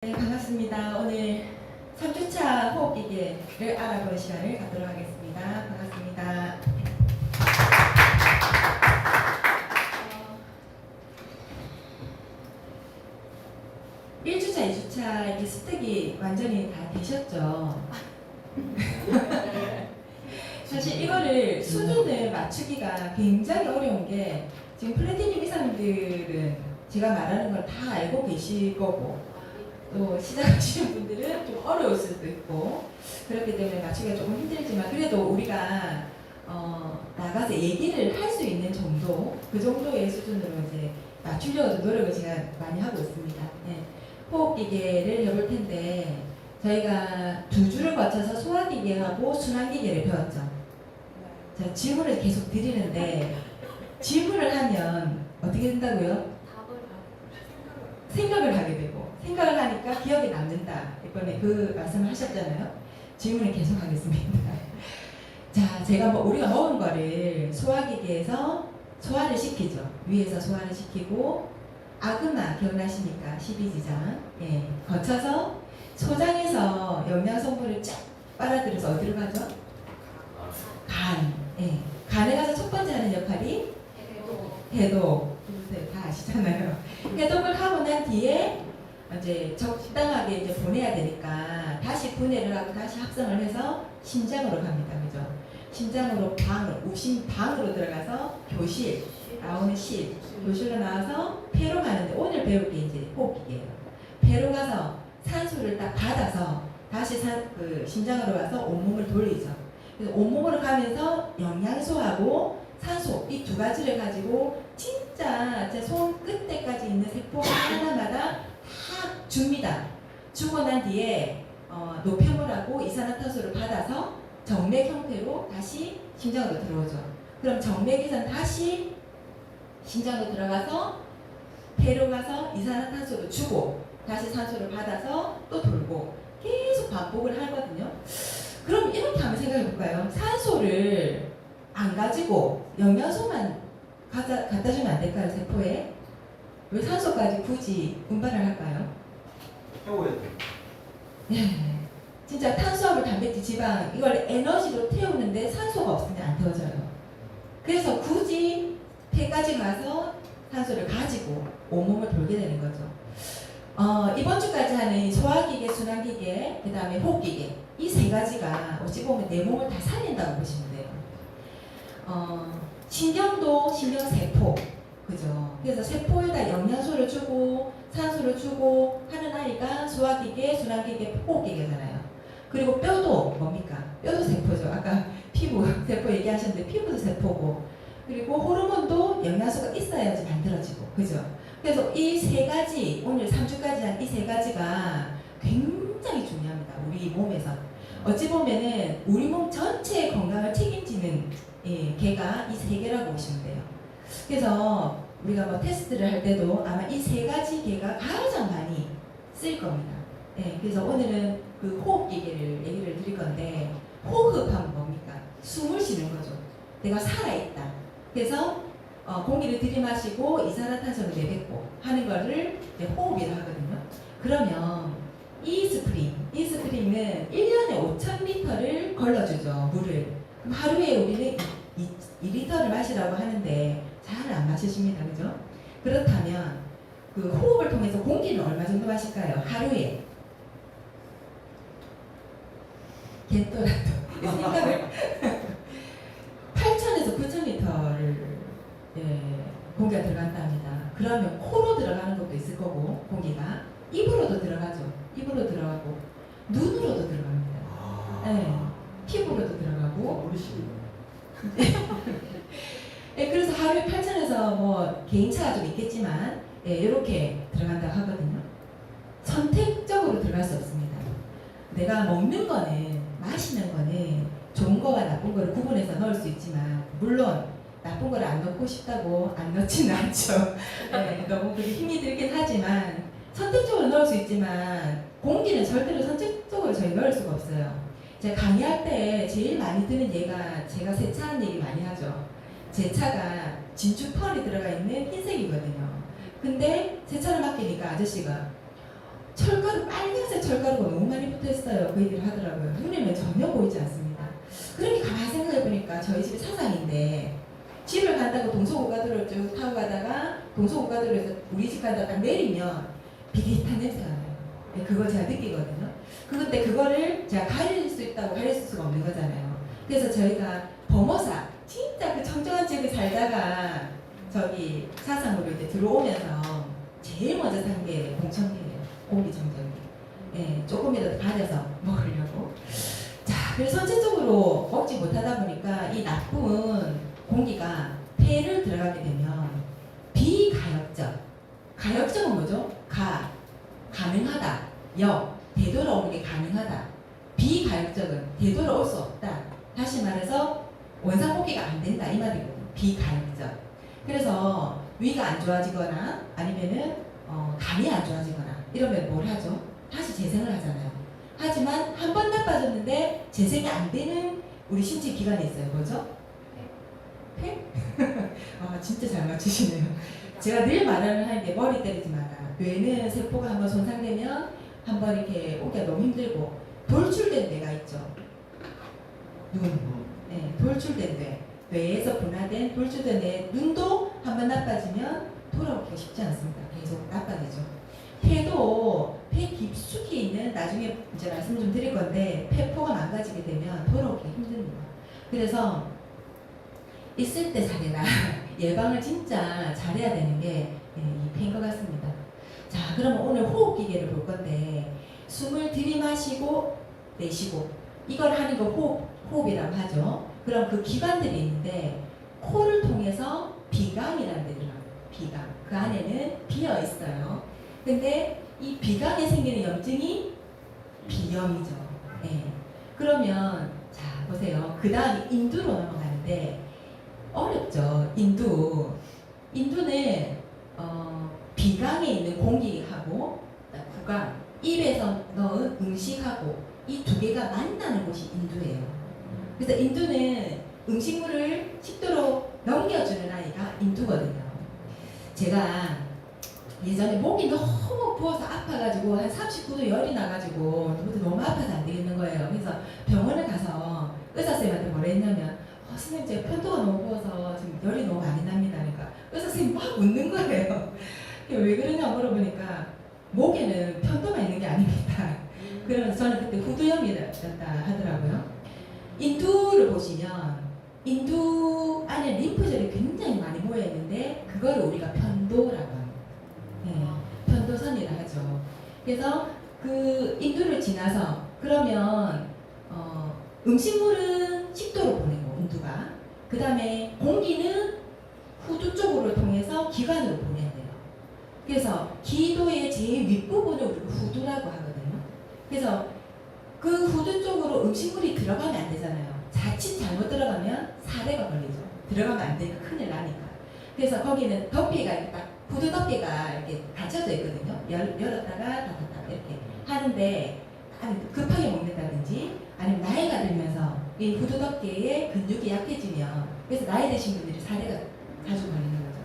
네, 반갑습니다. 오늘 3주차 호흡기계를 알아보는 시간을 갖도록 하겠습니다. 반갑습니다. 1주차, 2주차 이렇게 습득이 완전히 다 되셨죠? 사실 이거를 수준을 맞추기가 굉장히 어려운 게 지금 플래티늄 이사님들은 제가 말하는 걸 다 알고 계실 거고 또 시작하시는 분들은 좀 어려울 수도 있고 그렇기 때문에 맞추기가 조금 힘들지만 그래도 우리가 나가서 얘기를 할 수 있는 정도 그 정도의 수준으로 이제 맞추려고 노력을 제가 많이 하고 있습니다. 네. 호흡기계를 해볼 텐데 저희가 두 주를 거쳐서 소화기계하고 순환기계를 배웠죠. 자, 질문을 계속 드리는데 질문을 하면 어떻게 된다고요? 생각을 하게 되고 생각을 하니까 기억에 남는다. 이번에 그 말씀을 하셨잖아요. 질문을 계속 하겠습니다. 자, 제가 우리가 먹은 거를 소화기계에서 소화를 시키죠. 위에서 소화를 시키고 아그마 기억나십니까? 12지장. 예, 거쳐서 소장에서 영양성분을 쫙 빨아들여서 어디로 가죠? 간. 예. 간에 가서 첫 번째 하는 역할이 해독. 다 아시잖아요. 해독을 하고 난 뒤에 이제 적당하게 이제 보내야 되니까 다시 분해를 하고 다시 합성을 해서 심장으로 갑니다. 그죠? 심장으로 우심방으로 들어가서 교실, 나오는 실, 교실로 나와서 폐로 가는데 오늘 배울 게 이제 호흡기계예요. 폐로 가서 산소를 딱 받아서 다시 심장으로 가서 온몸을 돌리죠. 그래서 온몸으로 가면서 영양소하고 산소 이 두 가지를 가지고 진짜 제 손 끝에까지 있는 세포 하나마다 다 줍니다. 주고 난 뒤에 노폐물하고 이산화탄소를 받아서 정맥 형태로 다시 심장으로 들어오죠. 그럼 정맥에선 다시 심장으로 들어가서 폐로 가서 이산화탄소를 주고 다시 산소를 받아서 또 돌고 계속 반복을 하거든요. 그럼 이렇게 한번 생각해 볼까요? 산소를 안 가지고 영양소만 갖다 주면 안 될까요? 세포에? 왜 산소까지 굳이 운반을 할까요? 태워야 돼. 네. 진짜 탄수화물, 단백질, 지방 이걸 에너지로 태우는데 산소가 없으면 안 태워져요. 그래서 굳이 폐까지 가서 산소를 가지고 온몸을 돌게 되는 거죠. 이번 주까지 하는 소화기계, 순환기계, 그 다음에 호흡기계 이 세 가지가 어찌 보면 내 몸을 다 살린다고 보시면 돼요. 신경도 신경세포, 그죠? 그래서 세포에다 영양소를 주고 산소를 주고 하는 아이가 소화기계, 순환기계, 호흡기계잖아요. 그리고 뼈도 뭡니까? 뼈도 세포죠. 아까 피부 세포 얘기하셨는데 피부도 세포고 그리고 호르몬도 영양소가 있어야지 만들어지고, 그죠? 그래서 이 세 가지, 오늘 3주까지 한 이 세 가지가 굉장히 중요합니다. 우리 몸에서. 어찌 보면은 우리 몸 전체의 건강을 책임지는 개가 이 세 개라고 보시면 돼요. 그래서 우리가 뭐 테스트를 할 때도 아마 이 세 가지 개가 가장 많이 쓸 겁니다. 그래서 오늘은 그 호흡기계를 얘기를 드릴 건데 호흡하면 뭡니까? 숨을 쉬는 거죠. 내가 살아있다. 그래서 공기를 들이마시고 이산화탄소를 내뱉고 하는 거를 호흡이라고 하거든요. 그러면 이 스프링은 1년에 5,000리터를 걸러주죠. 물을. 그럼 하루에 우리는 2리터를 마시라고 하는데 잘 안 마시십니다. 그죠? 그렇다면 그 호흡을 통해서 공기는 얼마 정도 마실까요? 하루에. 겐또라도 생각을 8,000에서 9,000리터를 공기가 들어간답니다. 그러면 코로 들어가는 것도 있을 거고 공기가 입으로도 들어가죠. 입으로 들어가고 눈으로도 들어갑니다. 피부로도 들어가고. 그래서 하루에 8,000에서 뭐 개인차가 좀 있겠지만 이렇게 들어간다고 하거든요. 선택적으로 들어갈 수 없습니다. 내가 먹는 거는 마시는 거는 좋은 거와 나쁜 거를 구분해서 넣을 수 있지만 물론 나쁜 거를 안 넣고 싶다고 안 넣지는 않죠. 너무 그게 힘이 들긴 하지만 선택적으로 넣을 수 있지만 공기는 절대로 선택적으로 저희 넣을 수가 없어요. 제가 강의할 때 제일 많이 드는 예가 제가 세차하는 얘기 많이 하죠. 제 차가 진주 펄이 들어가 있는 흰색이거든요. 근데 세차를 맡기니까 아저씨가 철가루, 빨간색 철가루가 너무 많이 붙어있어요. 그 얘기를 하더라고요. 눈에는 전혀 보이지 않습니다. 그렇게 가만히 생각해보니까 저희 집이 사상인데 집을 간다고 동서고가도로를 쭉 타고 가다가 동서고가도로에서 우리 집 가다가 딱 내리면 비릿한 냄새가 나요. 네, 그걸 제가 느끼거든요. 근데 그거를 제가 가릴 수 있다고 가릴 수가 없는 거잖아요. 그래서 저희가 범어사, 진짜 그 청정한 집에 살다가 저기 사상으로 이제 들어오면서 제일 먼저 산 게 공청기예요. 공기청정기. 예, 조금이라도 가려서 먹으려고. 자, 그래서 전체적으로 먹지 못하다 보니까 이 나쁜 공기가 폐를 들어가게 되면 비가역적. 가역적은 뭐죠? 가능하다. 되돌아오는 게 가능하다. 비가역적은 되돌아올 수 없다. 다시 말해서 원상복귀가 안 된다 이 말이거든요. 비가역적. 그래서 위가 안 좋아지거나 아니면은 간이 안 좋아지거나 이러면 뭘 하죠? 다시 재생을 하잖아요. 하지만 한 번 나빠졌는데 재생이 안 되는 우리 신체 기관이 있어요. 뭐죠? 폐? 진짜 잘 맞추시네요. 제가 늘 말하는 게 머리 때리지 마라. 뇌는 세포가 한번 손상되면 한번 이렇게 오기가 너무 힘들고 돌출된 뇌가 있죠. 눈. 네, 돌출된 뇌. 뇌에서 분화된 돌출된 뇌. 눈도 한번 나빠지면 돌아오기가 쉽지 않습니다. 계속 나빠지죠. 폐도 폐 깊숙이 있는 나중에 이제 말씀 좀 드릴 건데 폐포가 망가지게 되면 돌아오기가 힘듭니다. 그래서 있을 때 잘해라. 예방을 진짜 잘해야 되는 게 이 폐인 것 같습니다. 자, 그러면 오늘 호흡기계를 볼 건데 숨을 들이마시고 내쉬고 이걸 하는 거 호흡이라고 하죠. 그럼 그 기관들이 있는데 코를 통해서 비강이라는 데 들어가요. 비강. 그 안에는 비어 있어요. 근데 이 비강에 생기는 염증이 비염이죠. 네. 그러면 자 보세요. 그 다음에 인두로 넘어가는데 어렵죠. 인두는 비강에 있는 공기하고 구강, 입에서 넣은 음식하고 이 두 개가 만나는 곳이 인두예요. 그래서 인두는 음식물을 식도로 넘겨주는 아이가 인두거든요. 제가 예전에 목이 너무 부어서 아파가지고 한 39도 열이 나가지고 너무 아파서 안 되겠는 거예요. 그래서 병원에 가서 의사쌤한테 뭐라 했냐면 선생님 제가 편도가 너무 부어서 지금 열이 너무 많이 납니다. 그러니까 의사쌤이 막 웃는 거예요. 왜 그러냐 물어보니까 목에는 편도가 있는 게 아닙니다. 그러면서 저는 그때 후두염이었다 하더라고요. 인두를 보시면 인두 안에 림프절이 굉장히 많이 모여 있는데 그거를 우리가 편도라고 합니다. 네, 편도선이라 하죠. 그래서 그 인두를 지나서 그러면 음식물은 식도로 보내고 인두가 그 다음에 공기는 후두 쪽으로 통해서 기관으로 보내야 돼요. 그래서 기도의 제일 윗부분을 우리가 후두라고 하거든요. 그래서 그 후두 쪽으로 음식물이 들어가면 안 되잖아요. 자칫 잘못 들어가면 사례가 걸리죠. 들어가면 안 되니까 큰일 나니까. 그래서 거기는 덮개가 이렇게 딱 후두 덮개가 이렇게 닫혀져 있거든요. 열었다가 닫았다가 이렇게 하는데 급하게 먹는다든지 아니면 나이가 들면서 이 후두 덮개의 근육이 약해지면 그래서 나이 드신 분들이 사례가 자주 걸리는 거죠.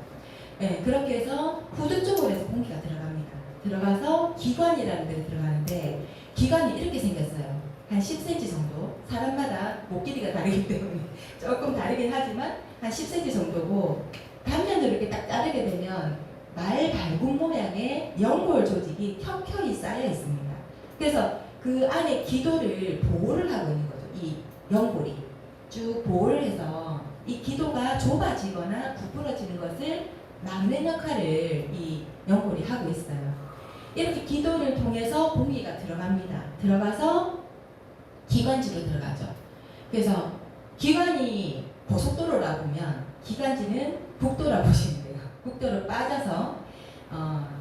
네, 그렇게 해서 후두 쪽으로 해서 공기가 들어갑니다. 들어가서 기관이라는 데로 들어가는데 기관이 이렇게 생겼어요. 한 10cm 정도. 사람마다 목 길이가 다르기 때문에 조금 다르긴 하지만 한 10cm 정도고 단면으로 이렇게 딱 자르게 되면 말 발굽 모양의 연골 조직이 켜켜이 쌓여 있습니다. 그래서 그 안에 기도를 보호를 하고 있는 거죠. 이 연골이 쭉 보호를 해서 이 기도가 좁아지거나 부풀어지는 것을 막는 역할을 이 연골이 하고 있어요. 이렇게 기도를 통해서 공기가 들어갑니다. 들어가서 기관지로 들어가죠. 그래서 기관이 고속도로라 보면 기관지는 국도라 보시면 돼요. 국도로 빠져서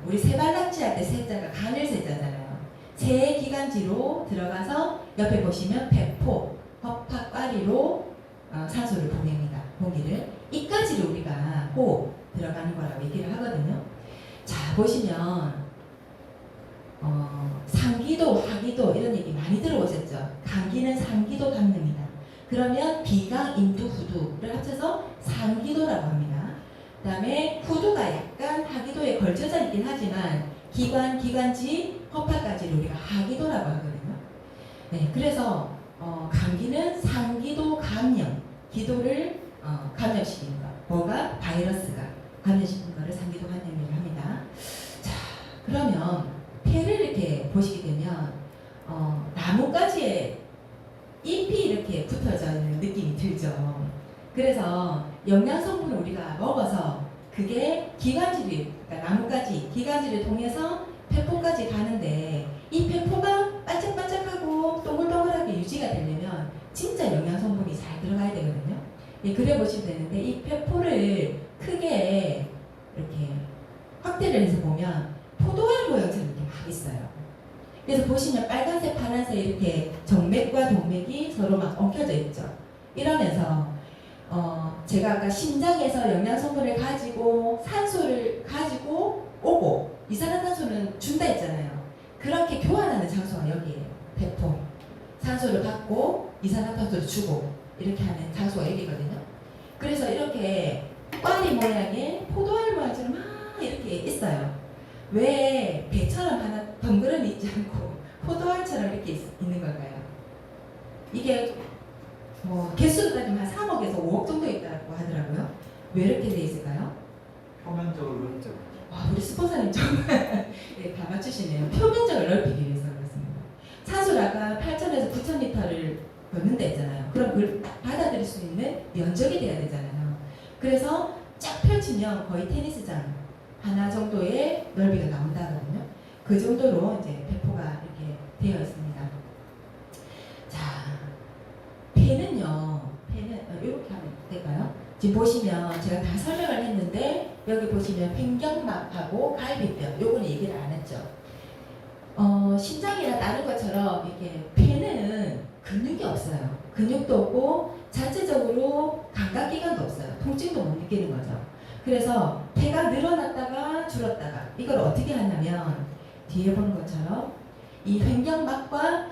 우리 세발낙지 할 때 세자가 간을 세자잖아요. 새 기관지로 들어가서 옆에 보시면 배포, 허파, 꽈리로 산소를 보냅니다. 공기를. 이까지를 우리가 호흡 들어가는 거라고 얘기를 하거든요. 자 보시면 상기도, 하기도 이런 얘기 많이 들어보셨죠? 감기는 상기도 감염이다. 그러면 비강, 인두, 후두를 합쳐서 상기도라고 합니다. 그 다음에 후두가 약간 하기도에 걸쳐져 있긴 하지만 기관, 기관지, 허파까지를 우리가 하기도라고 하거든요. 네, 그래서 감기는 상기도 감염, 기도를 감염시키는 거. 뭐가? 바이러스가 감염시키는 거를 상기도 감염이라고 합니다. 자, 그러면 폐를 이렇게 보시게 되면 나뭇가지에 잎이 이렇게 붙어져 있는 느낌이 들죠. 그래서 영양성분을 우리가 먹어서 그게 기관지를, 그러니까 나뭇가지, 기관지를 통해서 폐포까지 가는데 이 폐포가 반짝반짝하고 동글동글하게 유지가 되려면 진짜 영양성분이 잘 들어가야 되거든요. 예, 그려보시면 되는데 이 폐포를 크게 이렇게 확대를 해서 보면 포도알 모양처럼 이렇게 막 있어요. 그래서 보시면 빨간색, 파란색 이렇게 정맥과 동맥이 서로 막 엉켜져 있죠. 이러면서 제가 아까 심장에서 영양성분을 가지고 산소를 가지고 오고 이산화탄소는 준다 했잖아요. 그렇게 교환하는 장소가 여기예요. 폐포. 산소를 받고 이산화탄소를 주고 이렇게 하는 장소가 여기거든요. 그래서 이렇게 꽈리 모양의 포도알 모양처럼 막 이렇게 있어요. 왜 배처럼 하나 덩그러니 있지 않고 포도알처럼 이렇게 있는 걸까요? 이게 개수로 따지면 한 3억에서 5억 정도 있다고 하더라고요. 왜 이렇게 돼 있을까요? 표면적으로 와, 우리 스폰서님 정말 네, 다 맞추시네요. 표면적을 넓히기 위해서 그렇습니다. 산소를 아까 8,000에서 9,000리터를 넣는다 했잖아요. 그럼 그걸 받아들일 수 있는 면적이 돼야 되잖아요. 그래서 쫙 펼치면 거의 테니스장 하나 정도의 넓이가 나온다거든요. 그 정도로 이제 배포가 이렇게 되어 있습니다. 자, 폐는 이렇게 하면 될까요? 지금 보시면 제가 다 설명을 했는데 여기 보시면 횡격막하고 갈비뼈 요거는 얘기를 안 했죠. 심장이나 다른 것처럼 이렇게 폐는 근육이 없어요. 근육도 없고 자체적으로 감각기관도 없어요. 통증도 못 느끼는 거죠. 그래서 폐가 늘어났다가 줄었다가 이걸 어떻게 하냐면 뒤에 보는 것처럼 이 횡격막과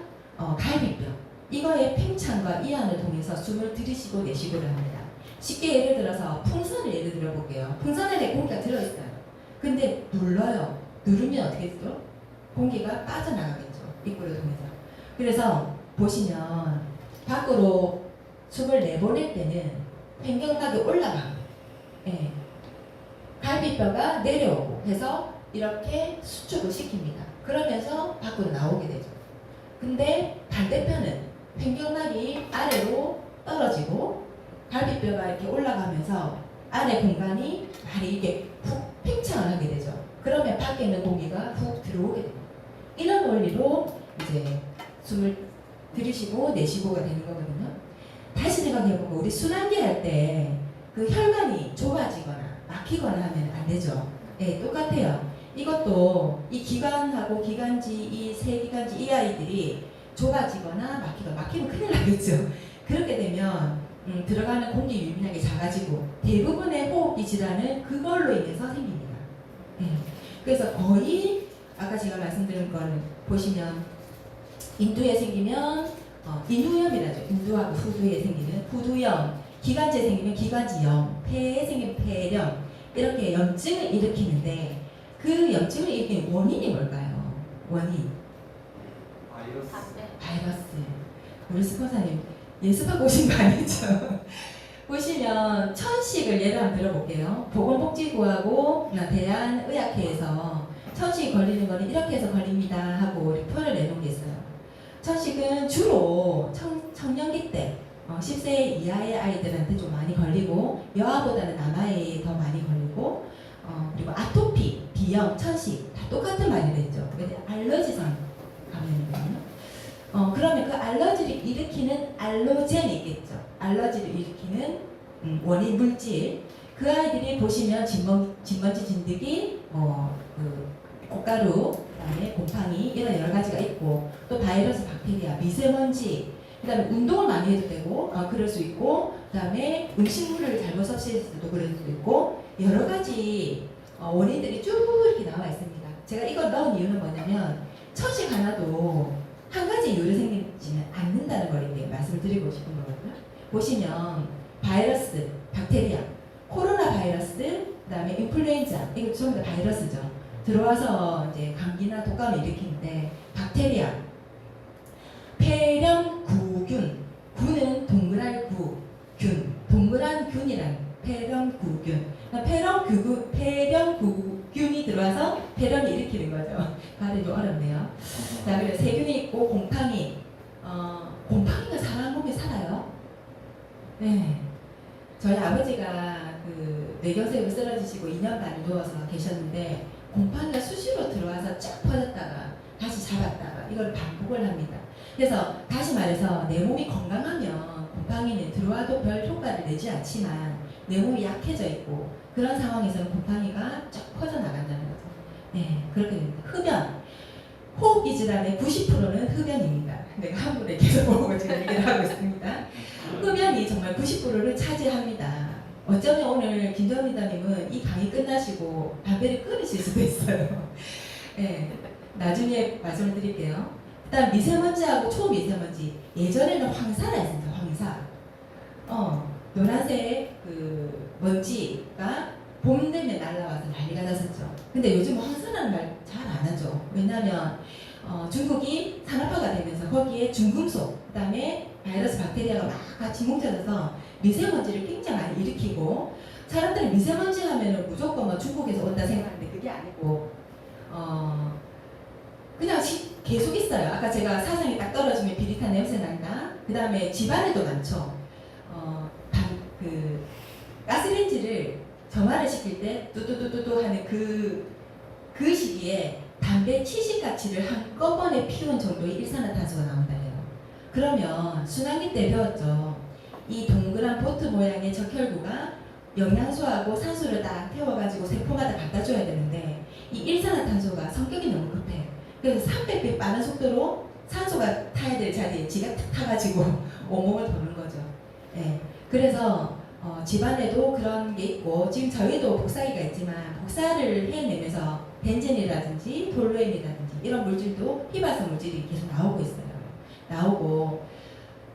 갈비뼈 이거의 팽창과 이완을 통해서 숨을 들이쉬고 내쉬고를 합니다. 쉽게 예를 들어서 풍선을 예를 들어 볼게요. 풍선 안에 공기가 들어있어요. 근데 눌러요. 누르면 어떻게 되죠? 공기가 빠져나가겠죠. 입구를 통해서. 그래서 보시면 밖으로 숨을 내보낼 때는 횡격막이 올라가고 예. 갈비뼈가 내려오고 해서 이렇게 수축을 시킵니다. 그러면서 밖으로 나오게 되죠. 근데 반대편은 횡격막이 아래로 떨어지고 갈비뼈가 이렇게 올라가면서 안에 공간이 많이 이게 훅 팽창을 하게 되죠. 그러면 밖에 있는 공기가 훅 들어오게 됩니다. 이런 원리로 이제 숨을 들이쉬고 내쉬고가 되는 거거든요. 다시 생각해보면 우리 순환기 할 때 그 혈관이 좁아지거나 막히거나 하면 안 되죠. 네, 똑같아요. 이것도 이 기관하고 기관지, 이 세기관지 이 아이들이 좁아지거나 막히면 큰일 나겠죠. 그렇게 되면 들어가는 공기 유민하게 작아지고 대부분의 호흡기 질환은 그걸로 인해서 생깁니다. 네. 그래서 거의 아까 제가 말씀드린 거는 보시면 인두에 생기면 인후염이라죠. 인두하고 후두에 생기는 후두염, 기관지에 생기면 기관지염, 폐에 생기면 폐렴 이렇게 염증을 일으키는데 그 염증을 일으키는 원인이 뭘까요? 원인. 바이러스. 우리 스폰서님 예습하고 오신 거 아니죠? 보시면 천식을 예를 한번 들어볼게요. 보건복지부하고 대한의학회에서 천식이 걸리는 거는 이렇게 해서 걸립니다 하고 우리 표를 내놓은 게 있어요. 천식은 주로 청년기 때 10세 이하의 아이들한테 좀 많이 걸리고 여아보다는 남아에 더 많이 걸리고 그리고 아토피, 비염, 천식 다 똑같은 말이 되죠. 근데 알러지성 감염이거든요. 그러면 그 알러지를 일으키는 알러젠이 있겠죠. 알러지를 일으키는 원인 물질. 그 아이들이 보시면 진먼지, 진드기, 꽃가루, 그다음에 곰팡이 이런 여러 가지가 있고 또 바이러스, 박테리아, 미세먼지. 그다음에 운동을 많이 해도 되고 그럴 수 있고 그다음에 음식물을 잘못 섭취했을 때도 그럴 수도 있고 여러 가지 원인들이 쭉 이렇게 나와 있습니다. 제가 이걸 넣은 이유는 뭐냐면 천식 하나도 한 가지 이유로 생기지는 않는다는 걸 이렇게 말씀을 드리고 싶은 거거든요. 보시면 바이러스, 박테리아, 코로나 바이러스, 그다음에 인플루엔자 이거 전부 다 바이러스죠. 들어와서 이제 감기나 독감을 일으키는데 박테리아, 폐렴구균, 구는 동그란 구, 균, 동그란 균이란 폐렴구균. 폐렴구균이 들어와서 폐렴을 일으키는 거죠. 발음이 좀 어렵네요. 자, 그리고 세균이 있고 곰팡이. 곰팡이가 사람 몸에 살아요? 네. 저희 아버지가 그 뇌경색으로 쓰러지시고 2년 반을 누워서 계셨는데 곰팡이가 수시로 들어와서 쫙 퍼졌다가 다시 잡았다가 이걸 반복을 합니다. 그래서 다시 말해서 내 몸이 건강하면 곰팡이는 들어와도 별 효과를 내지 않지만 내 몸이 약해져 있고 그런 상황에서는 곰팡이가 쫙 퍼져나간다는 거죠. 네, 그렇게 됩니다. 흡연. 호흡기 질환의 90%는 흡연입니다. 내가 한 분에 계속 보고 지금 얘기를 하고 있습니다. 흡연이 정말 90%를 차지합니다. 어쩌면 오늘 김정민다님은 이 강의 끝나시고 담배를 끊으실 수도 있어요. 네, 나중에 말씀을 드릴게요. 일단 미세먼지하고 초미세먼지. 예전에는 황사라 했습니다. 황사. 노란색 그 먼지가 봄 되면 날라와서 난리가 났었죠. 근데 요즘 황사라는 말 잘 안 하죠. 왜냐하면 중국이 산업화가 되면서 거기에 중금속, 그 다음에 바이러스, 박테리아가 막 같이 뭉쳐져서 미세먼지를 굉장히 많이 일으키고 사람들이 미세먼지 하면은 무조건 뭐 중국에서 온다 생각하는데 그게 아니고 그냥 계속 있어요. 아까 제가 사상이 딱 떨어지면 비릿한 냄새 난다. 그 다음에 집안에도 많죠. 그 가스레인지를 점화를 시킬 때 뚜뚜뚜뚜뚜 하는 그 시기에 담배 70가치를 한꺼번에 피운 정도의 일산화탄소가 나온다 해요. 그러면 순환기 때 배웠죠. 이 동그란 보트 모양의 적혈구가 영양소하고 산소를 딱 태워가지고 세포마다 갖다 줘야 되는데 이 일산화탄소가 성격이 너무 급해. 그래서 300배 빠른 속도로 산소가 타야 될 자리에 지가 탁 타가지고 온몸을 도는 거죠. 예. 그래서 집안에도 그런 게 있고 지금 저희도 복사기가 있지만 복사를 해내면서 벤젠이라든지 톨루엔이라든지 이런 물질도 희발성 물질이 계속 나오고 있어요. 나오고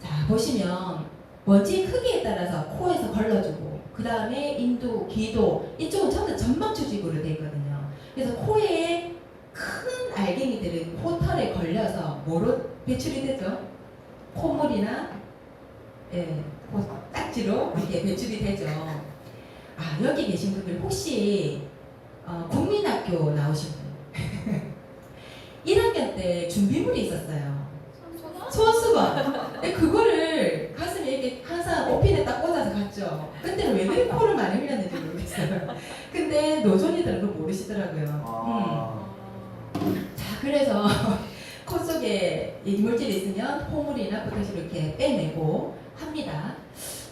자 보시면 먼지 크기에 따라서 코에서 걸러주고 그 다음에 인두, 기도 이쪽은 전부 다 전망추지구로 되어 있거든요. 그래서 코에 큰 알갱이들은 코털에 걸려서 뭐로 배출이 되죠? 콧물이나 딱지로 이렇게 배출이 되죠. 아 여기 계신 분들 혹시 국민학교 나오신 분 1학년 때 준비물이 있었어요. 손수건. 그거를 가슴에 이렇게 항상 오핀에 딱 꽂아서 갔죠. 그때는 왜 그리 코를 많이 흘렸는지 모르겠어요. 근데 노존이들은 그걸 모르시더라고요. 자 그래서 코 속에 이물질이 있으면 포물이나 포도시를 이렇게 빼내고 합니다.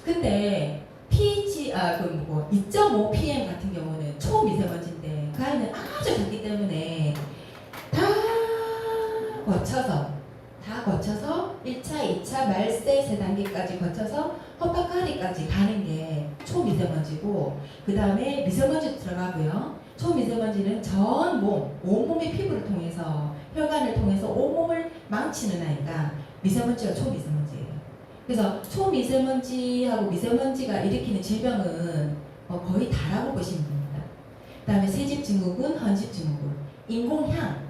근데 pH 2.5 ppm 같은 경우는 초미세먼지인데 그 안에는 아주 작기 때문에 다 거쳐서 1차, 2차, 말세 3단계까지 거쳐서 헛바카리까지 가는 게 초미세먼지고 그 다음에 미세먼지도 들어가고요. 초미세먼지는 전 몸, 온몸의 피부를 통해서 혈관을 통해서 온몸을 망치는 아이가 미세먼지가 초미세먼지예요. 그래서 초미세먼지하고 미세먼지가 일으키는 질병은 거의 다라고 보시면 됩니다. 그 다음에 새집증후군, 헌집증후군, 인공향,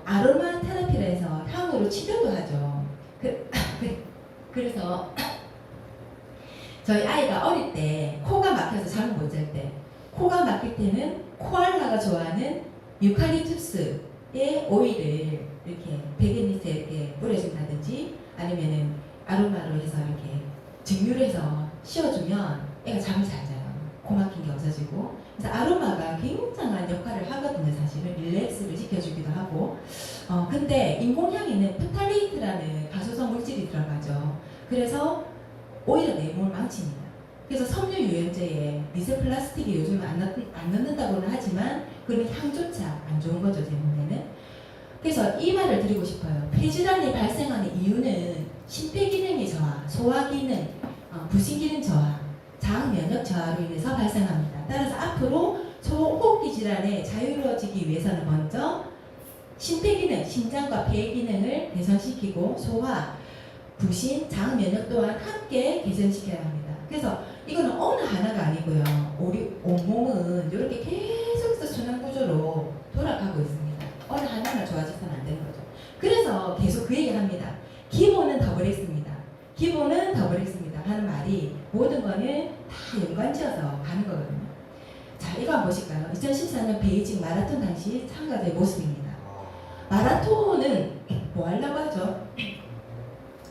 아로마 테라피라 해서 향으로 치료도 하죠. 그래서 저희 아이가 어릴 때 코가 막혀서 잠을 못 잘 때 코가 막힐 때는 코알라가 좋아하는 유칼립투스의 오일을 이렇게 베개밑에 이렇게 뿌려준다든지 아니면은 아로마로 해서 이렇게 증류해서 씌워주면 애가 잠을 잘 자요. 코 막힌 게 없어지고. 그래서 아로마가 굉장한 역할을 하거든요. 사실은 릴렉스를 시켜주기도 하고. 근데 인공향에는 프탈레이트라는 가소성 물질이 들어가죠. 그래서 오히려 내 몸을 망칩니다. 그래서 섬유 유연제에 미세 플라스틱이 요즘 안 넣는다고는 하지만 그런 향조차 안 좋은 거죠. 제 몸에는. 그래서 이 말을 드리고 싶어요. 폐질환이 발생하는 이유는 심폐기능의 저하, 소화기능, 부신기능 저하, 장면역 저하로 인해서 발생합니다. 따라서 앞으로 호흡기 질환에 자유로워지기 위해서는 먼저 심폐기능, 심장과 폐 기능을 개선시키고 소화, 부신, 장면역 또한 함께 개선시켜야 합니다. 그래서 이거는 어느 하나가 아니고요. 우리 온몸은 이렇게 계속해서 악순환 구조로 돌아가고 있습니다. 어느 하나하나 좋아져서는 안 되는 거죠. 그래서 계속 그 얘기합니다. 기본은 더블X입니다. 기본은 더블X입니다 하는 말이 모든 거는 다 연관지어서 가는 거거든요. 자, 이거 한번 보실까요? 2014년 베이징 마라톤 당시 참가자의 모습입니다. 마라톤은 뭐 하려고 하죠?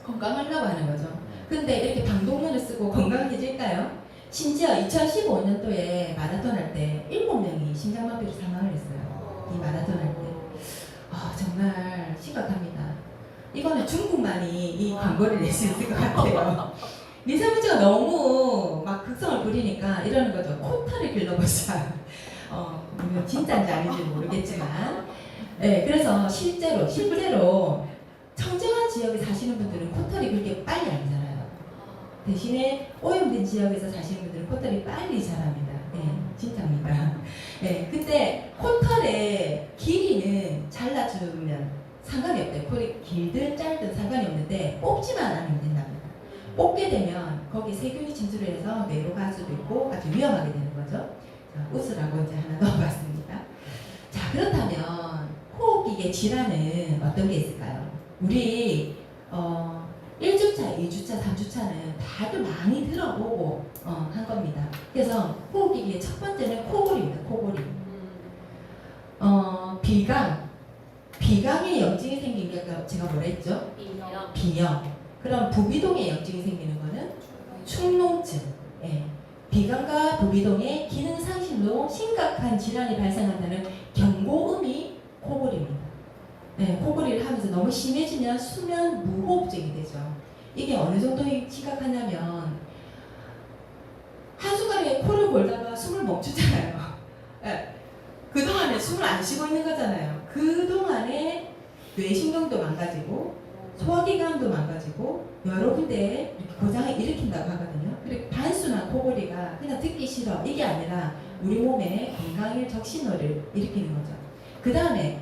건강하려고 하는 거죠. 근데 이렇게 방독면을 쓰고 건강해질까요? 심지어 2015년도에 마라톤 할 때 7명이 심장마비로 사망을 했어요. 이 마라톤 할 때. 정말 심각합니다. 이거는 중국만이 이 광고를 낼 수 있을 것 같아요. 미세먼지가 너무 막 극성을 부리니까 이러는 거죠. 코털을 길러보자. 이건 진짜인지 아닌지 모르겠지만. 네, 그래서 실제로 청정한 지역에 사시는 분들은 코털이 그렇게 빨리 안 자라요. 대신에 오염된 지역에서 사시는 분들은 코털이 빨리 자랍니다. 네, 진짜입니다. 네, 근데 코털의 길이는 잘라주면 상관이 없대요. 콜이 길든 짧든 상관이 없는데 뽑지만 않으면 된답니다. 뽑게 되면 거기 세균이 진출을 해서 뇌로 갈 수도 있고 아주 위험하게 되는 거죠. 자, 웃으라고 이제 하나 넣어봤습니다. 자, 그렇다면 호흡기계 질환은 어떤 게 있을까요? 우리 1주차, 2주차, 3주차는 다들 많이 들어보고 한 겁니다. 그래서 호흡기계의 첫 번째는 코골이입니다. 코골이. 비강의 염증이 생긴 게 아까 제가 뭐라 했죠? 비염. 그럼 부비동의 염증이 생기는 거는 축농증. 예. 비강과 부비동의 기능 상실로 심각한 질환이 발생한다는 경고음이 코골이입니다. 네, 코골이를 하면서 너무 심해지면 수면 무호흡증이 되죠. 이게 어느 정도 심각하냐면 한순간에 코를 골다가 숨을 멈추잖아요. 네. 그동안에 숨을 안 쉬고 있는 거잖아요. 그동안에 뇌신경도 망가지고 소화기관도 망가지고 여러 군데에 이렇게 고장을 일으킨다고 하거든요. 그리고 단순한 코골이가 그냥 듣기 싫어 이게 아니라 우리 몸에 건강의 적신호를 일으키는 거죠. 그 다음에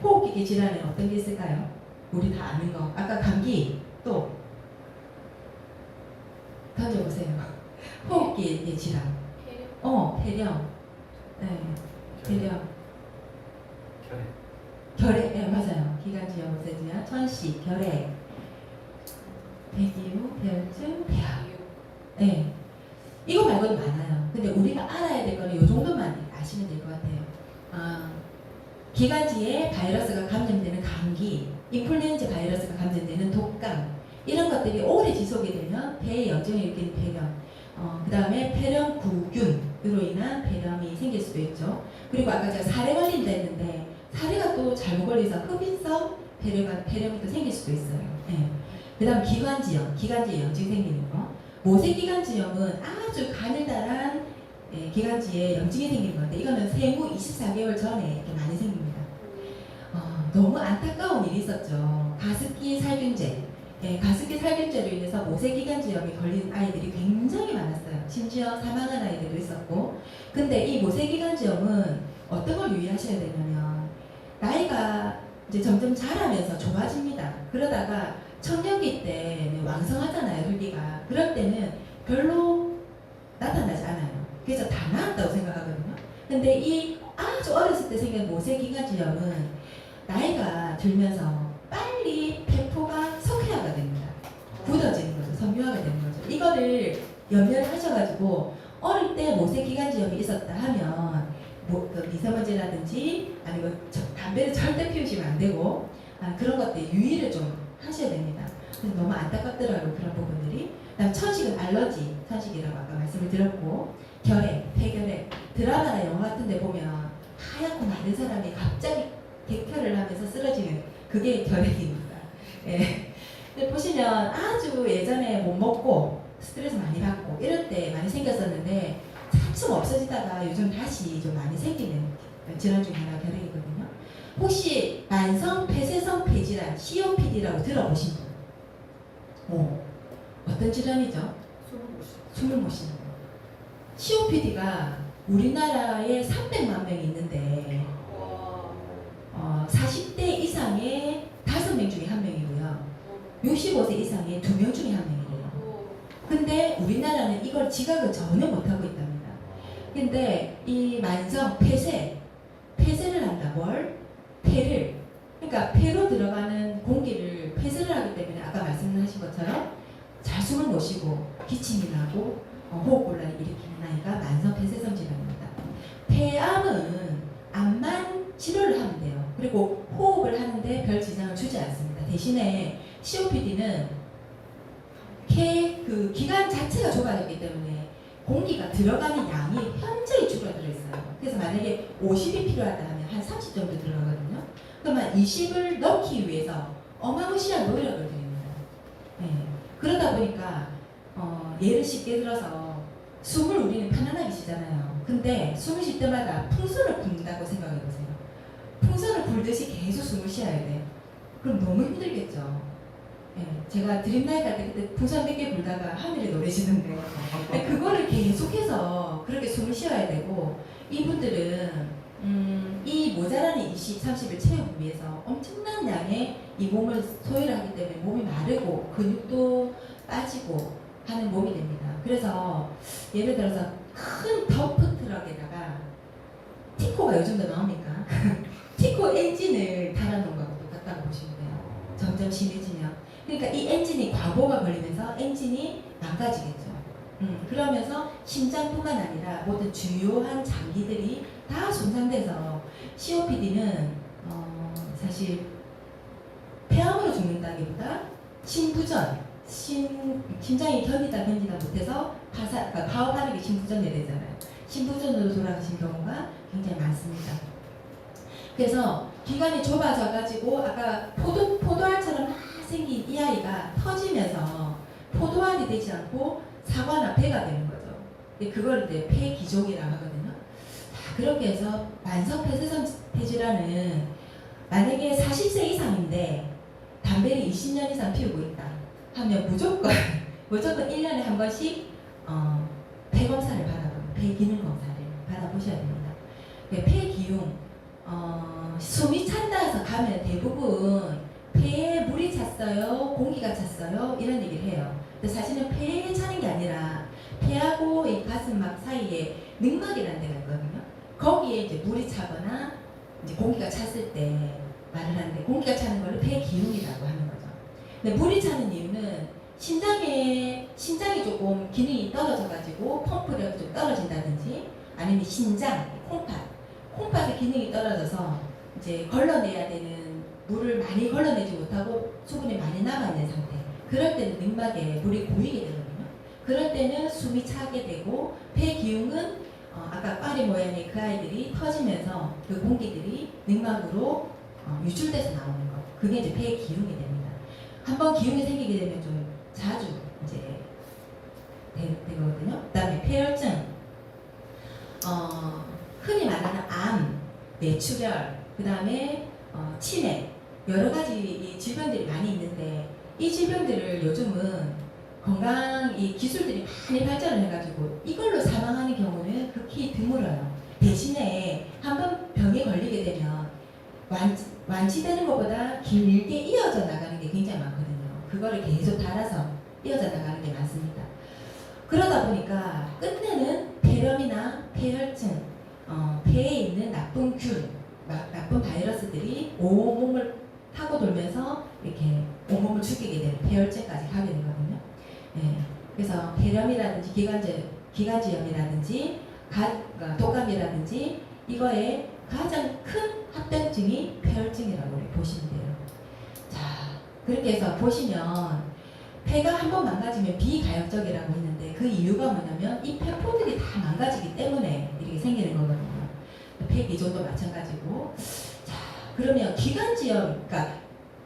호흡기계 질환은 어떤 게 있을까요? 우리 다 아는 거. 아까 감기 또 던져보세요. 호흡기계 질환. 폐렴. 네. 폐렴. 결핵. 네, 맞아요. 기관지염, 오세지아, 천식, 결핵, 배기후, 배혈증, 폐암. 네. 이거 말고도 많아요. 근데 우리가 알아야 될 거는 이 정도만 아시면 될 것 같아요. 기관지에 바이러스가 감염되는 감기, 인플루엔자 바이러스가 감염되는 독감, 이런 것들이 오래 지속이 되면 폐에 염증을 일으키는 폐렴, 그 다음에 폐렴구균으로 인한 폐렴이 생길 수도 있죠. 그리고 아까 제가 사례 걸린다 했는데 사례가 또 잘못 걸려서 흡인성 폐렴이 또 생길 수도 있어요. 네. 그 다음 기관지염, 기관지에 염증 생기는 거. 모세기관지염은 아주 가느다란 기관지에 염증이 생기는 건데 이거는 생후 24개월 전에 이렇게 많이 생깁니다. 너무 안타까운 일이 있었죠. 가습기 살균제. 가습기 살균제로 인해서 모세기관지염이 걸린 아이들이 굉장히 많았어요. 심지어 사망한 아이들도 있었고. 근데 이 모세기관지염은 어떤 걸 유의하셔야 되냐면 나이가 이제 점점 자라면서 좋아집니다. 그러다가 청년기 때 왕성하잖아요, 혈기가. 그럴 때는 별로 나타나지 않아요. 그래서 다 나았다고 생각하거든요. 근데 이 아주 어렸을 때 생긴 모세기관지염은 나이가 들면서 빨리 폐포가 석회화가 됩니다. 굳어지는 거죠. 섬유화가 되는 거죠. 이거를 연결하셔가지고 어릴 때 모세기관지염이 있었다 하면 그 미세먼지라든지 아니면 담배를 절대 피우시면 안 되고 그런 것들 유의를 좀 하셔야 됩니다. 그래서 너무 안타깝더라고요. 그런 부분들이. 그다음 천식은 알러지, 천식이라고 아까 말씀을 드렸고 결핵, 폐결핵, 드라마나 영화 같은 데 보면 하얗고 마른 사람이 갑자기 객혈을 하면서 쓰러지는 그게 결핵입니다. 예. 근데 보시면 아주 예전에 못 먹고 스트레스 많이 받고 이럴 때 많이 생겼었는데 차츰 없어지다가 요즘 다시 좀 많이 생기는 질환 중에 하나가 결핵이거든요. 혹시 만성 폐쇄성 폐질환 COPD라고 들어보신 분? 어떤 질환이죠? 숨을 못 쉬는 거. COPD가 우리나라에 300만 명이 있는데 40대 이상의 5명 중에 1명이고요. 65세 이상의 2명 중에 1명이에요. 근데 우리나라는 이걸 지각을 전혀 못하고 있답니다. 근데 이 만성 폐쇄, 폐쇄를 한다. 뭘? 폐를. 그러니까 폐로 들어가는 공기를 폐쇄를 하기 때문에 아까 말씀하신 것처럼 잘 숨을 못 쉬고 기침이 나고 호흡곤란을 일으키는 아이가 만성 폐쇄성 질환입니다. 폐암은 암만 치료를 하면 돼요. 그리고 호흡을 하는데 별 지장을 주지 않습니다. 대신에 COPD는 그 기관 자체가 좁아졌기 때문에 공기가 들어가는 양이 현저히 줄어들어 있어요. 그래서 만약에 50이 필요하다 하면 한 30 정도 들어가거든요. 그러면 20을 넣기 위해서 어마무시한 노력을 드립니다. 네. 그러다 보니까 예를 쉽게 들어서 숨을 우리는 편안하게 쉬잖아요. 근데 숨을 쉴 때마다 풍선을 붓는다고 생각해 보세요. 풍선을 불듯이 계속 숨을 쉬어야 돼. 그럼 너무 힘들겠죠. 네, 제가 드림나이트 할 때 그때 풍선 100개 불다가 하늘에 노래지는데 그거를 계속해서 그렇게 숨을 쉬어야 되고 이분들은 이 모자라는 20, 30을 채우기 위해서 엄청난 양의 이 몸을 소유를 하기 때문에 몸이 마르고 근육도 빠지고 하는 몸이 됩니다. 그래서 예를 들어서 큰 덤프 트럭에다가 티코가 요즘도 나옵니까? 티코 엔진을 달아놓은 거하고 똑같다고 보시면 돼요. 점점 심해지면. 그러니까 이 엔진이 과부하가 걸리면서 엔진이 망가지겠죠. 그러면서 심장뿐만 아니라 모든 주요한 장기들이 다 손상돼서 COPD는 사실 폐암으로 죽는다기보다 심부전, 심장이 견디다 못해서 그러니까 파업하는 게 심부전이 되잖아요. 심부전으로 돌아가신 경우가 굉장히 많습니다. 그래서 기관이 좁아져가지고 아까 포도알처럼 막 생긴 이 아이가 터지면서 포도알이 되지 않고 사과나 폐가 되는 거죠. 그걸 이제 폐기종이라고 하거든요. 그렇게 해서 만성 폐쇄성 폐질환은 만약에 40세 이상인데 담배를 20년 이상 피우고 있다 하면 무조건 1년에 한 번씩 폐검사를 받아보면 폐기능 검사를 받아보셔야 됩니다. 폐기용 숨이 찬다 해서 가면 대부분 폐에 물이 찼어요, 공기가 찼어요 이런 얘기를 해요. 근데 사실은 폐에 차는 게 아니라 폐하고 이 가슴막 사이에 늑막이라는 데가 있거든요. 거기에 이제 물이 차거나 이제 공기가 찼을 때 말을 하는데 공기가 차는 걸 폐기흉이라고 하는 거죠. 근데 물이 차는 이유는 심장이 조금 기능이 떨어져가지고 펌프력이 좀 떨어진다든지 아니면 신장, 콩팥의 기능이 떨어져서 이제 걸러내야 되는 물을 많이 걸러내지 못하고 수분이 많이 남아있는 상태. 그럴 때는 늑막에 물이 고이게 되거든요. 그럴 때는 숨이 차게 되고 폐기흉은 아까 파리 모양의 그 아이들이 터지면서 그 공기들이 늑막으로 유출돼서 나오는 것. 그게 이제 폐기흉이 됩니다. 한번 기흉이 생기게 되면 좀 자주 이제 되거든요. 그다음에 폐혈증, 흔히 말하는 암, 뇌출혈, 그다음에 치매 여러 가지 이 질병들이 많이 있는데 이 질병들을 요즘은 건강 이 기술들이 많이 발전을 해가지고 이걸로 사망하는 경우는 극히 드물어요. 대신에 한번 병에 걸리게 되면 완치되는 것보다 길게 이어져 나가는 게 굉장히 많거든요. 그거를 계속 달아서 이어져 나가는 게 많습니다. 그러다 보니까 끝내는 폐렴이나 폐혈증, 폐에 있는 나쁜 균, 나쁜 바이러스들이 온몸을 타고 돌면서 이렇게 온몸을 죽이게 되는 폐혈증까지 가게 되거든요. 네. 그래서 폐렴이라든지 기관지염이라든지 독감이라든지 이거의 가장 큰 합병증이 폐혈증이라고 보시면 돼요. 자, 그렇게 해서 보시면 폐가 한번 망가지면 비가역적이라고 했는데 그 이유가 뭐냐면 이 폐포들이 다 망가지기 때문에 이렇게 생기는 거거든요. 폐기종도 마찬가지고. 자, 그러면 기관지염, 그러니까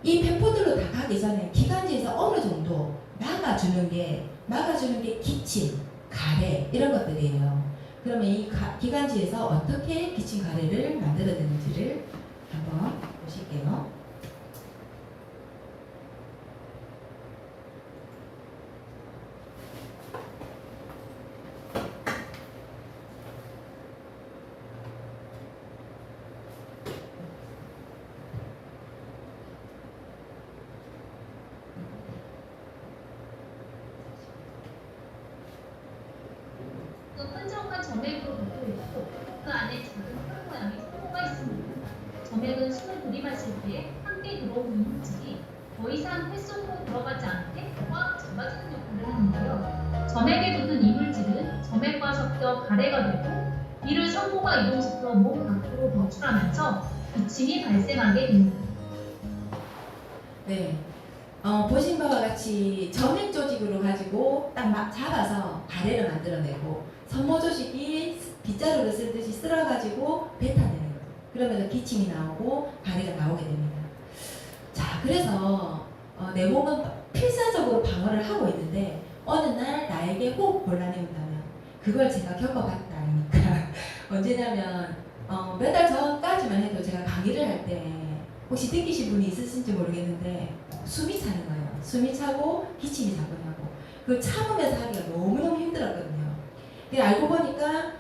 이 폐포들로 다 가기 전에 기관지에서 어느 정도 막아주는 게 기침, 가래 이런 것들이에요. 그러면 이 기관지에서 어떻게 기침, 가래를 만들어내는지를 한번 보실게요. 또 한정판 정맥으로 묶여 있고 그 안에 작은 흙 모양의 소모가 있습니다. 때 함께 들어온 이물질이 더 이상 폐 속으로 들어가지 않게 꽉 잡아주는 역할을 하는데요. 점액에 돋는 이물질은 점액과 섞여 가래가 되고 이를 성모가 이동시켜 몸 밖으로 배출하면서 기침이 발생하게 됩니다. 네. 보신 바와 같이 점액 조직으로 가지고 딱 막 잡아서 가래를 만들어내고 성모 조직이 빗자루를 쓸듯이 쓸어가지고 뱉어내는 거예요. 그러면서 기침이 나오고 가래가 나오게 됩니다. 자, 그래서 내 몸은 필사적으로 방어를 하고 있는데 어느 날 나에게 호흡 곤란이 온다면 그걸 제가 겪어봤다니까 언제냐면 몇 달 전까지만 해도 제가 강의를 할 때 혹시 느끼신 분이 있으신지 모르겠는데 숨이 차는 거예요. 숨이 차고 기침이 자꾸 나고 그걸 참으면서 하기가 너무너무 힘들었거든요. 알고 보니까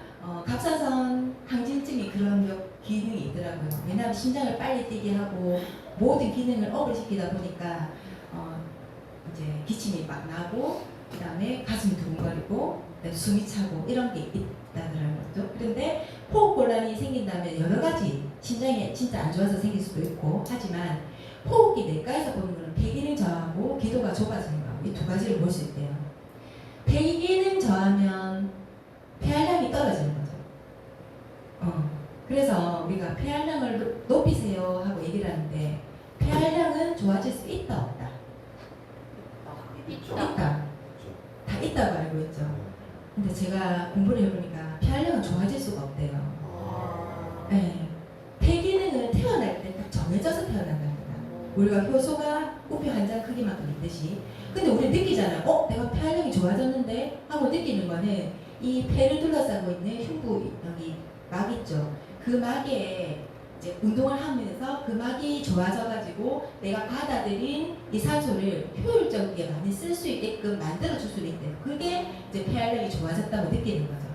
갑상선 항진증이 그런 기능이 있더라고요. 왜냐하면 심장을 빨리 뛰게 하고 모든 기능을 업을 시키다 보니까 이제 기침이 막 나고 그 다음에 가슴이 두근거리고 숨이 차고 이런 게 있다더라고요. 그런데 호흡곤란이 생긴다면 여러 가지 심장이 진짜 안 좋아서 생길 수도 있고 하지만 호흡기 내과에서 보는 거는 폐기능 저하고 기도가 좁아지는 거 이 두 가지를 볼 수 있대요. 폐기능 저하면 폐활량이 떨어지는 거죠. 그래서 우리가 폐활량을 높이세요 하고 얘기를 하는데 폐활량은 좋아질 수 있다 없다? 있다. 다 있다고 알고 있죠. 근데 제가 공부를 해보니까 폐활량은 좋아질 수가 없대요. 네. 폐기능은 태어날 때 딱 정해져서 태어난답니다. 우리가 효소가 우표 한 장 크기만큼 있듯이. 근데 우리 느끼잖아요. 내가 폐활량이 좋아졌는데 하고 느끼는 거는 이 폐를 둘러싸고 있는 흉부 여기 막 있죠. 그 막에 이제 운동을 하면서 그 막이 좋아져가지고 내가 받아들인 이 산소를 효율적이게 많이 쓸 수 있게끔 만들어줄 수 있대요. 그게 이제 폐활량이 좋아졌다고 느끼는 거죠.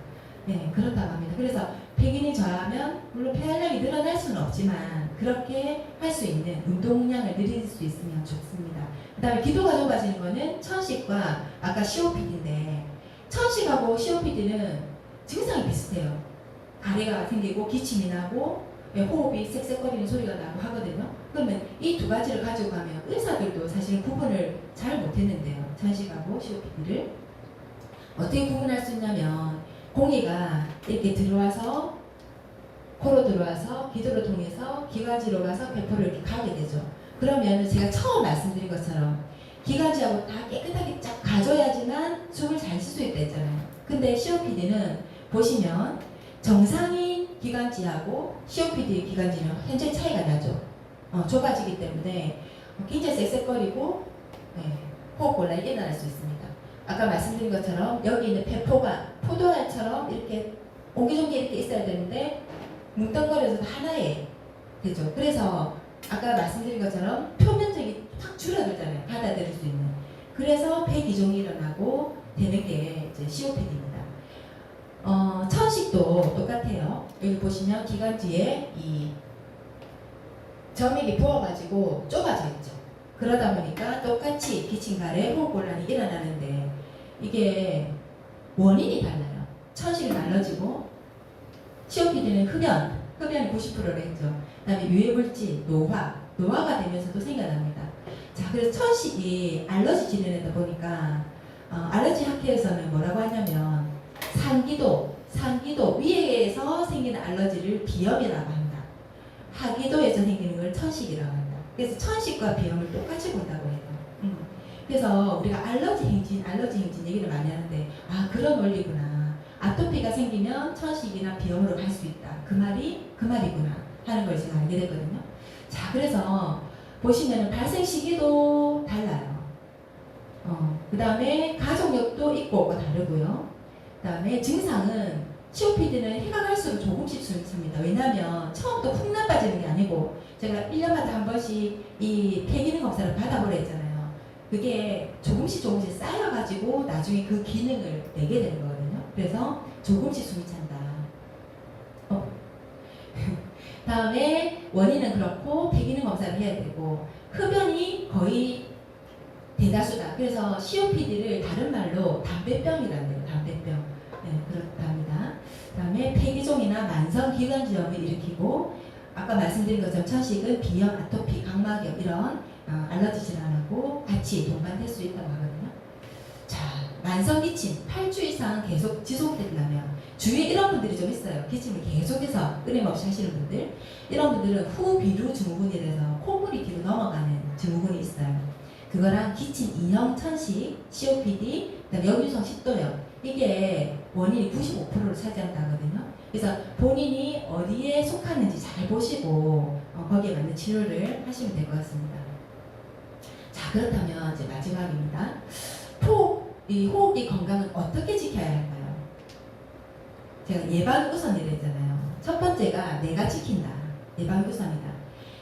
네, 그렇다고 합니다. 그래서 폐기능이 저하면 물론 폐활량이 늘어날 수는 없지만 그렇게 할 수 있는 운동량을 늘릴 수 있으면 좋습니다. 그 다음에 기도가 좁아지는 거는 천식과 아까 COPD인데 천식하고 COPD는 증상이 비슷해요. 가래가 생기고 기침이 나고 호흡이 쌕쌕거리는 소리가 나고 하거든요. 그러면 이 두 가지를 가지고 가면 의사들도 사실 구분을 잘 못했는데요. 천식하고 COPD를 어떻게 구분할 수 있냐면 공기가 이렇게 들어와서 코로 들어와서 기도를 통해서 기관지로 가서 배포를 이렇게 가게 되죠. 그러면 제가 처음 말씀드린 것처럼 기관지하고 다 깨끗하게 쫙 가줘야지만 숨을 잘 쉴 수 있다 했잖아요. 근데 COPD는 보시면 정상인 기관지하고 COPD 기관지는 현재 차이가 나죠. 좁아지기 때문에 굉장히 쌕쌕거리고 호흡곤란이 일어날 수 있습니다. 아까 말씀드린 것처럼 여기 있는 배포가 포도알처럼 이렇게 옹기종기 이렇게 있어야 되는데 뭉뚱거려서 하나에 되죠. 그래서 아까 말씀드린 것처럼 표면적이 확 줄어들잖아요. 받아들일 수 있는. 그래서 폐기종이 일어나고 되는 게 이제 COPD입니다. 천식도 똑같아요. 여기 보시면 기관지에 이 점액이 부어가지고 좁아져 있죠. 그러다 보니까 똑같이 기침, 가래, 호흡곤란이 일어나는데 이게 원인이 달라요. 천식은 알러지고 COPD는 흡연이 90%를 했죠. 그 다음에 유해물질, 노화가 되면서도 생겨납니다. 자, 그래서 천식이 알러지 진행하다 보니까 알러지 학회에서는 뭐라고 하냐면 상기도 위에서 생기는 알러지를 비염이라고 한다. 하기도에서 생기는 걸 천식이라고 한다. 그래서 천식과 비염을 똑같이 본다고 해요. 그래서 우리가 알러지 행진 얘기를 많이 하는데 그런 원리구나. 아토피가 생기면 천식이나 비염으로 갈 수 있다. 그 말이구나 하는 걸 제가 알게 됐거든요. 자, 그래서 보시면 발생 시기도 달라요. 그 다음에 가족력도 있고 없고 다르고요. 그 다음에 증상은 COPD는 해가 갈수록 조금씩 숨습니다. 왜냐하면 처음부터 훅 나빠지는 게 아니고 제가 1년마다 한 번씩 이 폐기능 검사를 받아보라 했잖아요. 그게 조금씩 쌓여가지고 나중에 그 기능을 내게 되는 거거든요. 그래서 조금씩 숨이 찬다. 다음에 원인은 그렇고 폐기능 검사를 해야 되고 흡연이 거의 대다수다. 그래서 COPD를 다른 말로 담배병이라는 담배병. 네, 그렇답니다. 다음에 폐기종이나 만성기관지염을 일으키고 아까 말씀드린 것처럼 천식은 비염, 아토피, 각막염 이런 알러지 질환하고 같이 동반될 수 있다고 하거든요. 자, 만성 기침 8주 이상 계속 지속된다면 주위에 이런 분들이 좀 있어요. 기침을 계속해서 끊임없이 하시는 분들. 이런 분들은 후비루 증후군이 돼서 콧물이 뒤로 넘어가는 증후군이 있어요. 그거랑 기침, 이형, 천식, COPD, 그다음에 역류성 식도염 이게 원인이 95%를 차지한다거든요. 그래서 본인이 어디에 속하는지 잘 보시고 거기에 맞는 치료를 하시면 될 것 같습니다. 자, 그렇다면 이제 마지막입니다. 이 호흡기 건강은 어떻게 지켜야 할까요? 제가 예방 우선이라 했잖아요. 첫 번째가 내가 지킨다. 예방 우선이다.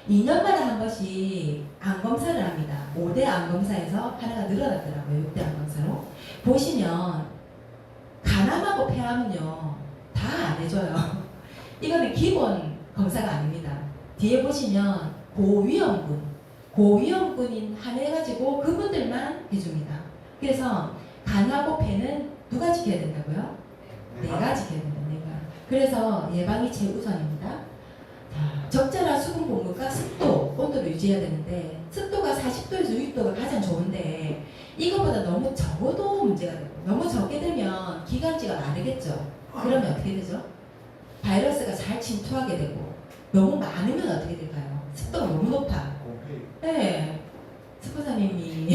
2년마다 한 번씩 암 검사를 합니다. 5대 암 검사에서 하나가 늘어났더라고요. 6대 암 검사로. 보시면 간암하고 폐암은요 다 안 해줘요. 이거는 기본 검사가 아닙니다. 뒤에 보시면 고위험군인 한해가지고 그분들만 해줍니다. 그래서 간하고 폐는 누가 지켜야 된다고요? 내가 지켜야 된다. 내가. 그래서 예방이 최우선입니다. 자, 적절한 수분 공급과 습도, 온도를 유지해야 되는데 습도가 40도에서 60도가 가장 좋은데 이것보다 너무 적어도 문제가 되고 너무 적게 되면 기관지가 마르겠죠. 그러면 어떻게 되죠? 바이러스가 잘 침투하게 되고 너무 많으면 어떻게 될까요? 습도가 너무 높아. 네. 스포사님이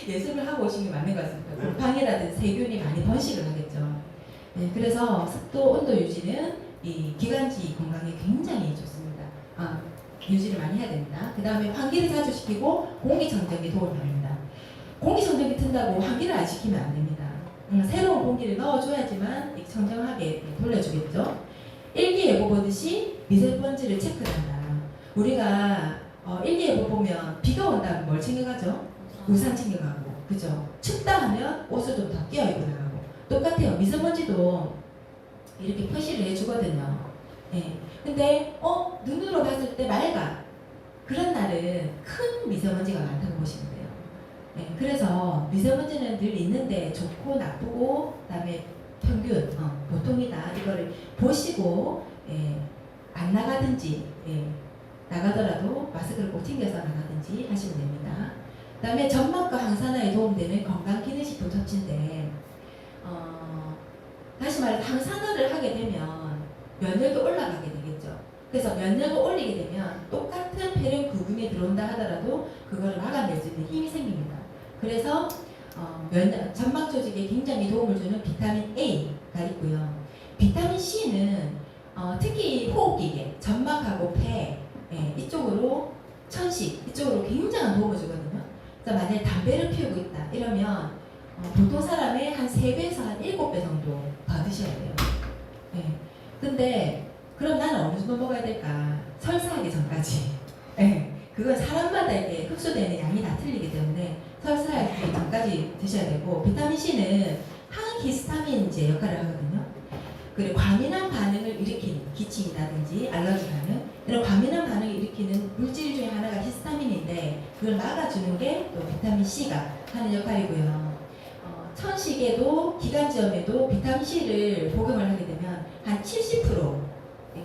예술을 하고 오신 게 맞는 것 같습니다. 곰팡이라든지 세균이 많이 번식을 하겠죠. 네, 그래서 습도, 온도 유지는 이 기관지 건강에 굉장히 좋습니다. 유지를 많이 해야 됩니다. 그 다음에 환기를 자주 시키고 공기청정기 도움을 받습니다. 공기청정기 튼다고 환기를 안 시키면 안 됩니다. 새로운 공기를 넣어줘야지만 청정하게 돌려주겠죠. 일기예보 보듯이 미세먼지를 체크한다. 우리가 일기예보 보면 비가 온다면 뭘 챙겨가죠? 우산 챙겨가고, 그죠? 춥다 하면 옷을 좀 더 끼워입고 나가고. 똑같아요. 미세먼지도 이렇게 표시를 해주거든요. 예. 근데 눈으로 봤을 때 맑아. 그런 날은 큰 미세먼지가 많다고 보시면 돼요. 예. 그래서 미세먼지는 늘 있는데 좋고 나쁘고 그다음에 평균 보통이다 이거를 보시고 안 나가든지 나가더라도 마스크를 꼭 챙겨서 나가든지 하시면 됩니다. 그 다음에 점막과 항산화에 도움되는 건강기능식품 섭취인데 다시 말해 항산화를 하게 되면 면역이 올라가게 되겠죠. 그래서 면역을 올리게 되면 똑같은 폐렴 구분이 들어온다 하더라도 그거를 막아낼 수 있는 힘이 생깁니다. 그래서 점막 조직에 굉장히 도움을 주는 비타민 A가 있고요. 비타민 C는 특히 호흡기계, 점막하고 폐 이쪽으로 천식 이쪽으로 굉장한 도움을 주거든요. 그래서 만약에 담배를 피우고 있다 이러면 보통 사람의 한 3배에서 한 7배 정도 더 드셔야 돼요. 근데 그럼 나는 어느 정도 먹어야 될까? 설사하기 전까지. 그건 사람마다 이게 흡수되는 양이 다 틀리기 때문에 설사하기 전까지 드셔야 되고 비타민 C는 항히스타민 이제 역할을 하거든요. 그리고 과민한 반응을 일으키는 기침이라든지 알러지 반응 이런 과민한 반응을 일으키는 물질 중에 하나가 히스타민인데 그걸 막아주는 게 또 비타민 C가 하는 역할이고요. 천식에도 기관지염에도 비타민 C를 복용을 하게 되면 한 70%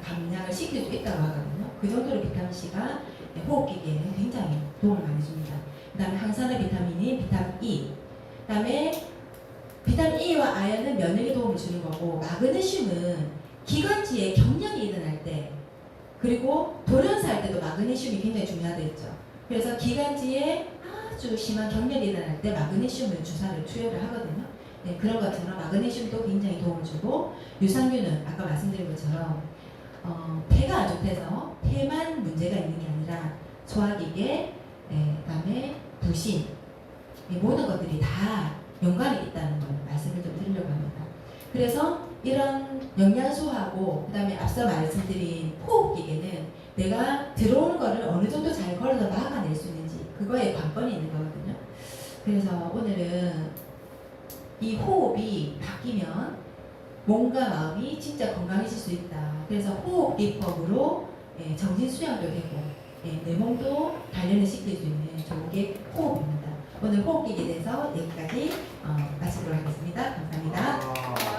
감량을 시킬 수 있다고 하거든요. 그 정도로 비타민 C가 호흡기계에는 굉장히 도움을 많이 줍니다. 그 다음에 항산화 비타민인 비타민 E 그 다음에 비타민 E와 아연은 면역에 도움을 주는 거고 마그네슘은 기관지에 경련이 일어날 때 그리고 돌연사할 때도 마그네슘이 굉장히 중요하다 했죠. 그래서 기관지에 아주 심한 경련이 일어날 때 마그네슘을 주사를 투여를 하거든요. 그런 것처럼 마그네슘도 굉장히 도움을 주고 유산균은 아까 말씀드린 것처럼 폐가 안 좋대서 폐만 문제가 있는 게 아니라 소화기계, 그다음에 부신 모든 것들이 다 연관이 있다는 걸 말씀을 좀 드리려고 합니다. 그래서 이런 영양소하고 그다음에 앞서 말씀드린 호흡기계는 내가 들어오는 거를 어느 정도 잘 걸어서 막아낼 수 있는지 그거에 관건이 있는 거거든요. 그래서 오늘은 이 호흡이 바뀌면 몸과 마음이 진짜 건강해질 수 있다. 그래서 호흡 기법으로 정신 수양도 되고 내 몸도 단련을 시킬 수 있는 좋은 게 호흡입니다. 오늘 호흡기에 대해서 여기까지 마치도록 하겠습니다. 감사합니다.